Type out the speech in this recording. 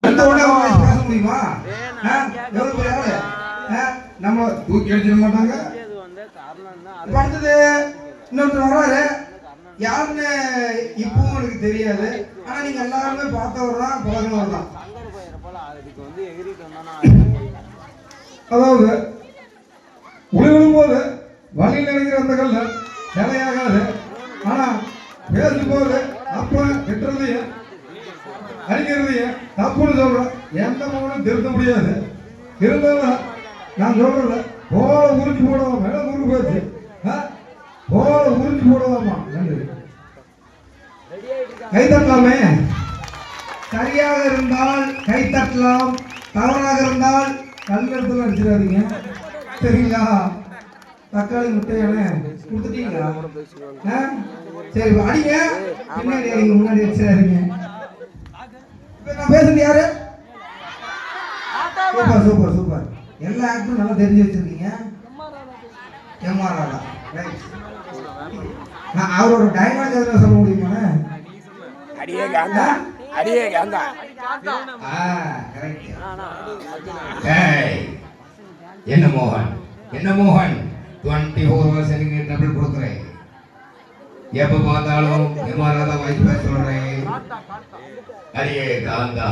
அந்த உடனே பேச முடியுமா? எவ்வளவு பெரிய ஆளு நம்ம தூக்கி அடிச்சிட மாட்டாங்க. அடுத்தது இன்னொருத்தர் வர்றாரு, யாருன்னு இப்பவும் எனக்கு தெரியாது. ஆனா நீங்க எல்லாருமே பார்த்தவர் தான், பழகினவர் தான். அதாவது உழுவிடும்போது வழியில் நினைக்கிற அந்த கல்ல நிலையாகாது. ஆனா பேசும்போது அப்ப திட்டுறதையும் அடிக்கிறதையும் தப்புன்னு சொல்றேன். எந்த மகனும் திருத்த முடியாது. இருந்தாலும் நான் சொல்றேன், போல உறிஞ்சி போடுவோம். மேல உருண்டு போச்சு, போல உறிஞ்சி போடுவோமா. நன்றி. கைத்தட்டலாமே. சரியாக இருந்தால் கைத்தட்டலாம், தவறாக இருந்தால் கல்லெடுத்துல அடிச்சிடாதீங்க. சரிங்களா? தக்காளி முட்டையான கொடுத்துட்டீங்களா? சரி அடிங்க, பின்னாடி அடிங்க, முன்னாடி அடிச்சிடாதீங்க. நான் பேசுறது யாரு? Super super super. எல்லா ஆக்டரும் நல்லா தெரிஞ்சு வச்சிருக்கீங்க. MR Radha, right. நான் அவரோட டைலாக் எதுனா சொல்ல முடியுமா? அடியே காந்தா, அடியே காந்தா. கரெக்ட். என்ன மோகன், என்ன மோகன், 24 hours எனக்கு டபுள் கொடுக்குறேன். எப்ப பார்த்தாலும் எம்ஆர் ராதா வாய்ஸ் பேச சொல்றேன். அடியே காந்தா.